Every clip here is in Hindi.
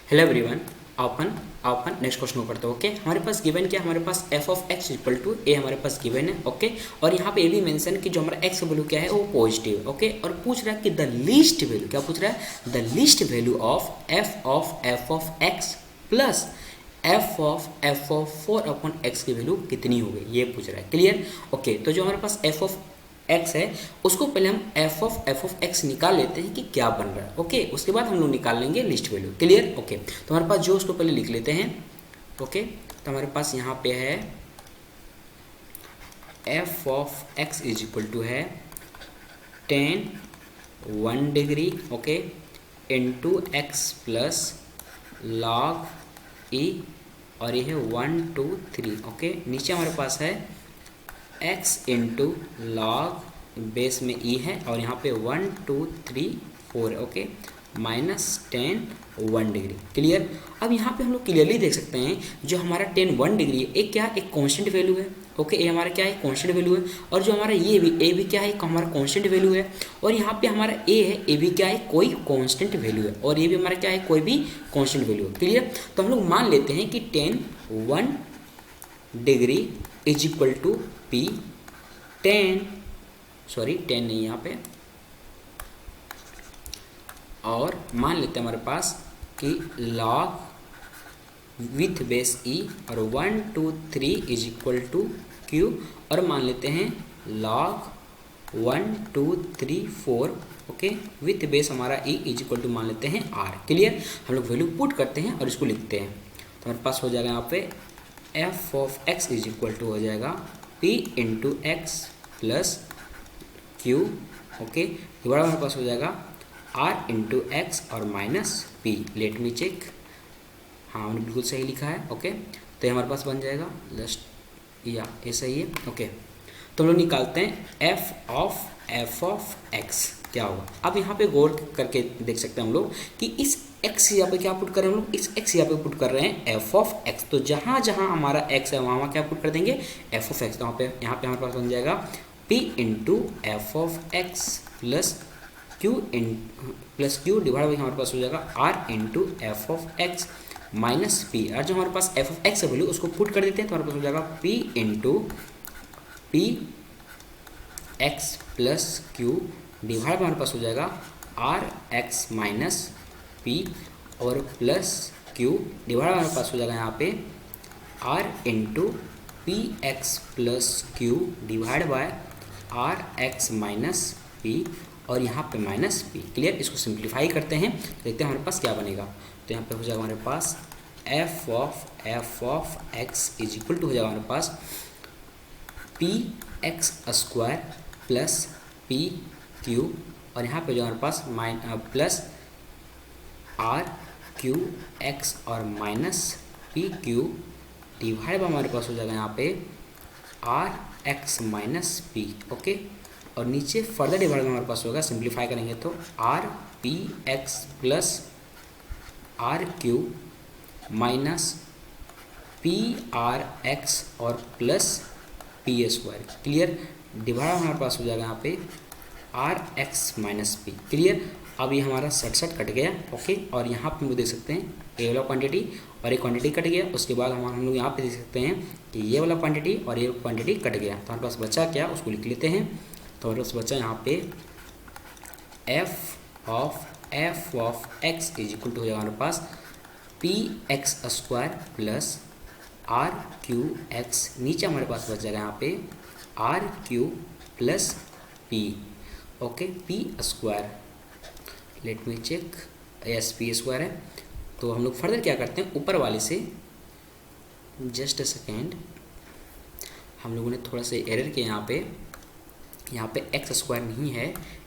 Hello everyone. अपन नेक्स्ट क्वेश्चन को करते हैं। ओके, हमारे पास गिवन क्या है, हमारे पास f of x equal to a हमारे पास गिवन है। ओके, और यहाँ पे ये भी मेंशन कि जो हमारा एक्स वैल्यू क्या है वो पॉजिटिव है। ओके, और पूछ रहा है कि द लीस्ट वैल्यू, क्या पूछ रहा है, the least value of F of x plus F of 4 upon x की वैल्यू कितनी हो गई, ये पूछ रहा है। क्लियर। ओके, तो जो हमारे पास एफ ऑफ एक्स है उसको पहले हम एफ ऑफ एक्स निकाल लेते हैं कि क्या बन रहा है। ओके, उसके बाद हम लोग निकाल लेंगे लिस्ट वैल्यू। क्लियर। ओके, तो हमारे पास जो उसको पहले लिख लेते हैं। ओके, तो हमारे पास यहाँ पे है f of x is equal to है 10 1 degree okay into x plus log e, और ये है 1 2 3। ओके, नीचे हमारे पास है x इंटू लॉग बेस में e है और यहाँ पे 1 2 3 4 है। Okay, minus 10 1 degree. क्लियर। अब यहाँ पे हम लोग क्लियरली देख सकते हैं जो हमारा 10 1 डिग्री है एक क्या, एक कांस्टेंट वैल्यू है। ओके, ये हमारा क्या है, कांस्टेंट वैल्यू है। और जो हमारा ये भी ए भी क्या है, हमारा कांस्टेंट वैल्यू है। और यहाँ पे हमारा ए है, ए भी क्या है, कोई कांस्टेंट वैल्यू है। और ये भी हमारा क्या है, कोई भी कांस्टेंट वैल्यू है। क्लियर। तो हम लोग मान लेते हैं कि 10 1 degree is equal to p 10 नहीं यहाँ पे, और मान लेते हैं हमारे पास कि लॉग विथ बेस ई और 1 2 3 इज इक्वल टू क्यू, और मान लेते हैं लॉग 1 2 3 4 ओके विथ बेस हमारा ई इज इक्वल टू मान लेते हैं आर। क्लियर। हम लोग वैल्यू पुट करते हैं और इसको लिखते हैं, तो हमारे पास हो जाएगा यहाँ पे f of x is equal to हो जाएगा p into x plus q. Okay, दोबारा हमारे पास हो जाएगा आर इंटू एक्स और minus p. Let me check, हाँ हमने बिल्कुल सही लिखा है। ओके, तो ये हमारे पास बन जाएगा जस्ट या ये सही है। ओके, तो हम लोग निकालते हैं एफ ऑफ एक्स क्या होगा। अब यहाँ पे गौर करके देख सकते हैं हम लोग कि इस एक्स यहाँ पे क्या पुट कर रहे हैं हम लोग, इस एक्स यहाँ पे पुट कर रहे हैं एफ ऑफ एक्स। तो जहाँ जहाँ हमारा एक्स है वहाँ क्या पुट कर देंगे, एफ ऑफ एक्स। तो यहाँ पे हमारे पास बन जाएगा p into f of x plus q divide by हमारे पास हो जाएगा r into f of x minus p. और जो हमारे पास एफ ऑफ एक्स है वैल्यू उसको पुट कर देते हैं, तो हमारे पास हो जाएगा p into p x plus q divide हमारे पास हो जाएगा आर एक्स माइनस पी और प्लस क्यू डिवाइड हमारे पास हो जाएगा यहाँ पे r into p x plus q divide by r x minus p और यहाँ पे माइनस पी। क्लियर। इसको सिंप्लीफाई करते हैं, देखते हैं हमारे पास क्या बनेगा। तो यहाँ पे हो जाएगा हमारे पास f of x is equal to हो जाएगा हमारे पास p x square plus p q, और यहाँ पे जो हमारे पास प्लस आर क्यू एक्स और minus p q divide by हमारे पास हो जाएगा यहाँ पे r x minus p. Okay, और नीचे फर्दर डिवाइड हमारे पास होगा, सिंप्लीफाई करेंगे तो r p x plus r q minus p r x और plus p square. Clear. Divide हमारे पास हो जाएगा यहाँ पे r x minus p. Clear. अब ये हमारा सट कट गया। ओके, और यहाँ पे हम लोग देख सकते हैं ए वाला क्वांटिटी और एक क्वांटिटी कट गया। उसके बाद हम लोग यहाँ पे देख सकते हैं कि ये वाला क्वांटिटी और ये क्वांटिटी कट गया। तो हमारे पास बचा क्या, उसको लिख लेते हैं। तो हमारे पास बचा यहाँ पे f of x is equal to हो जाएगा हमारे पास p x square plus r q x, नीचे हमारे पास बच जाएगा यहाँ पे r q plus p. Okay, p square, let me check, yes p square है। तो हम लोग फर्दर क्या करते हैं, ऊपर वाले से जस्ट अ सेकेंड, हम लोगों ने थोड़ा सा एरर किया यहाँ पे एक्स स्क्वायर नहीं है,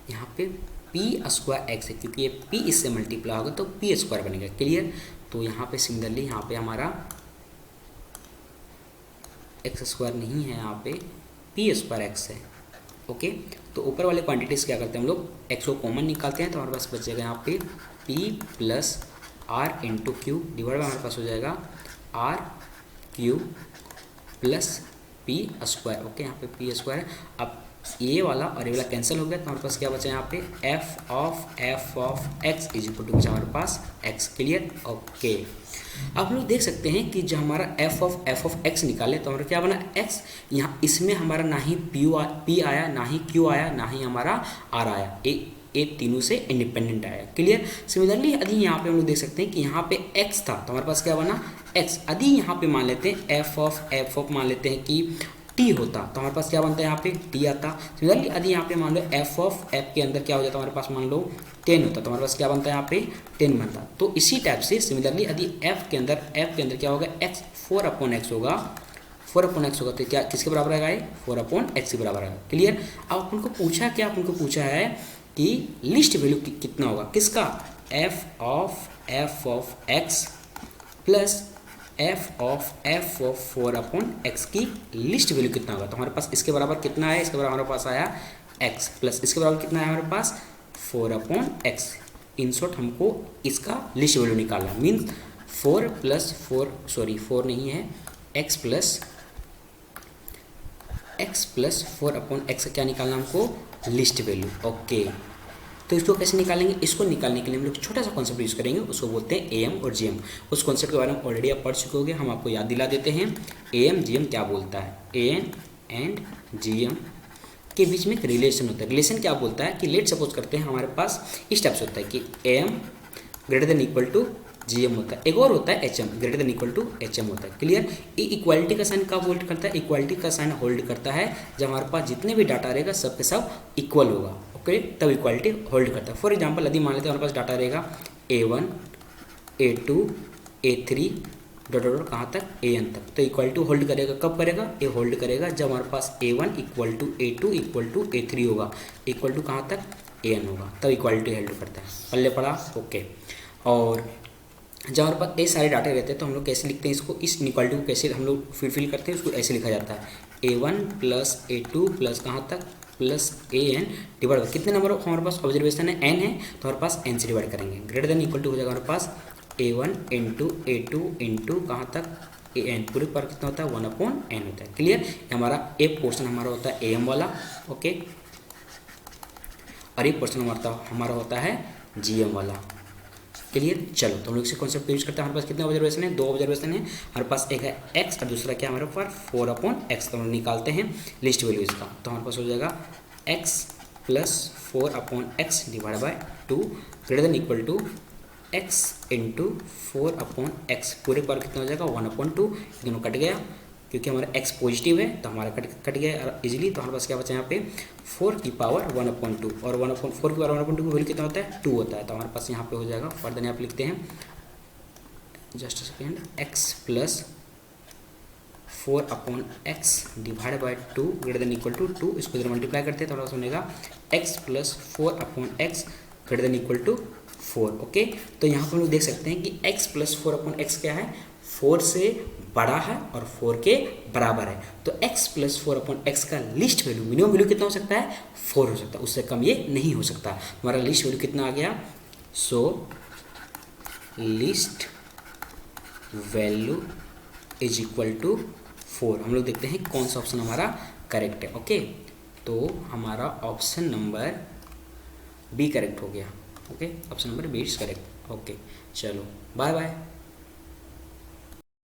यहाँ पे पी स्क्वायर एक्स है, क्योंकि ये पी इससे मल्टीप्लाई होगा तो पी स्क्वायर बनेगा। क्लियर। तो यहाँ पे सिमिलरली यहाँ पे हमारा एक्स स्क्वायर नहीं है, यहाँ पे पी स्क्वायर एक्स है। ओके, तो ऊपर वाले क्वांटिटीज़ क्या करते हैं हम लोग, एक्स को कॉमन निकालते हैं, तो हमारे पास बचेगा यहाँ पे p plus r into q divide हमारे पास हो जाएगा r q plus p square. Okay, यहाँ पे पी स्क्वायर है। अब ये वाला और ये वाला कैंसिल हो गया, तो हमारे पास क्या बचा यहाँ पे f of x is equal to हमारे पास एक्स। क्लियर? ओके। आप लोग देख सकते हैं कि जो हमारा एफ ऑफ एक्स निकाले तो हमारा क्या बना एक्स। यहाँ इसमें हमारा ना ही पी आया, ना ही क्यू आया, ना ही हमारा आर आया, ए तीनों से इंडिपेंडेंट आया। क्लियर? सिमिलरली यदि यहाँ पे हम लोग देख सकते हैं कि यहाँ पे x था तो हमारे पास क्या बना x। यदि यहाँ पे मान लेते हैं एफ ऑफ मान लेते हैं कि t होता तो हमारे पास क्या बनता है यहाँ पे t आता। सिमिलरली यदि यहाँ पे मान लो एफ ऑफ एफ के अंदर क्या हो जाता हमारे पास मान लो 10 होता तो हमारे पास क्या बनता है यहाँ पे 10 बनता। तो इसी टाइप से सिमिलरली यदि एफ के अंदर क्या होगा x 4/x होगा, 4/x होगा तो क्या किसके बराबर आएगा ये 4/x के बराबर आएगा। क्लियर? अब अपन को पूछा क्या, अपन को पूछा है कि लिस्ट वैल्यू कितना होगा किसका F of x plus F of 4/x की लिस्ट वैल्यू कितना होगा। तो हमारे पास इसके बराबर कितना है, इसके बराबर हमारे पास आया x प्लस इसके बराबर कितना है हमारे पास 4/x। इन शॉर्ट हमको इसका लिस्ट वैल्यू निकालना मीन्स 4 नहीं है x प्लस 4/x का क्या निकालना हमको लिस्ट वैल्यू। ओके, तो इसको कैसे निकालेंगे, इसको निकालने के लिए हम लोग छोटा सा कॉन्सेप्ट यूज़ करेंगे, उसको बोलते हैं एम और जीएम। उस कॉन्सेप्ट के बारे में ऑलरेडी आप पढ़ चुके होंगे, हम आपको याद दिला देते हैं। एम जीएम क्या बोलता है, एन एंड जीएम के बीच में एक रिलेशन होता है। रिलेशन क्या बोलता है कि लेट सपोज करते हैं हमारे पास इस टाइप से होता है कि M greater than equal to GM होता है, एक और होता है H M greater than equal to H M होता है। क्लियर? ये इक्वालिटी का साइन कब होल्ड करता है, इक्वालिटी का साइन होल्ड करता है जब हमारे पास जितने भी डाटा रहेगा सब के सब इक्वल होगा। ओके, तब इक्वालिटी होल्ड करता है। फॉर एग्जांपल यदि मान लेते हैं हमारे पास डाटा रहेगा A1 A2 A3 डॉट कहाँ तक AN तक, तो इक्वालिटी होल्ड करेगा कब करेगा, ये होल्ड करेगा जब हमारे पास A1 equal to A2 equal to A3 होगा, इक्वल टू कहाँ तक AN होगा, तब इक्वालिटी होल्ड करता है। पल्ले पड़ा? ओके। और जब हमारे पास ये सारे डाटे रहते हैं तो हम लोग कैसे लिखते हैं इसको, इस इक्वालिटी को कैसे हम लोग फिल करते हैं, उसको ऐसे लिखा जाता है A1 प्लस A2 प्लस कहाँ तक प्लस AN डिवाइड बाय कितने नंबर हमारे पास ऑब्जर्वेशन है n है तो हमारे पास n से डिवाइड करेंगे। ग्रेटर देन इक्वल टू हो जाएगा हमारे पास A1 इंटू A2 इंटू कहाँ तक AN, पूरे पर कितना होता है 1/n होता है। क्लियर? हमारा ए पोर्शन हमारा होता है AM वाला। ओके, और ये पोर्शन हमारा होता है GM वाला। क्लियर? चलो तो हम लोग इसे कॉन्सेप्ट यूज करते हैं। हमारे पास कितने ऑब्जर्वेशन है, 2 ऑब्जर्वेशन है हमारे पास, एक है x और दूसरा क्या हमारे पास 4/x। तो हम निकालते हैं लिस्ट वैल्यू इसका, तो हमारे पास हो जाएगा x plus 4/x divide by 2 greater than equal to x into 4/x, पूरे पर कितना हो जाएगा 1/2। दोनों कट गया क्योंकि हमारा x पॉजिटिव है तो हमारा कट गया इजीली। तो हमारे पास क्या बचा यहाँ पे 4 की पावर 1/2 और 4 की पावर 1/2 का वैल्यू कितना होता है 2 होता है। तो हमारे पास यहाँ पे हो जाएगा, फर्दर यहाँ पे लिखते हैं just second, x plus 4/x divide by 2 greater than equal to 2, इसको इधर मल्टीप्लाई करते हैं तो हमारा बनेगा x plus 4/x greater than equal to 4। Okay, तो यहाँ पर हम लोग देख सकते हैं कि x प्लस 4/x क्या है, 4 से बड़ा है और 4 के बराबर है। तो x प्लस 4/x का लिस्ट वैल्यू मिनिमम वैल्यू कितना हो सकता है 4 हो सकता है, उससे कम ये नहीं हो सकता। हमारा लिस्ट वैल्यू कितना आ गया, so least value is equal to 4। हम लोग देखते हैं कौन सा ऑप्शन हमारा करेक्ट है। ओके, तो हमारा ऑप्शन नंबर बी करेक्ट हो गया। Okay, option number B is correct. Okay, चलो बाय बाय।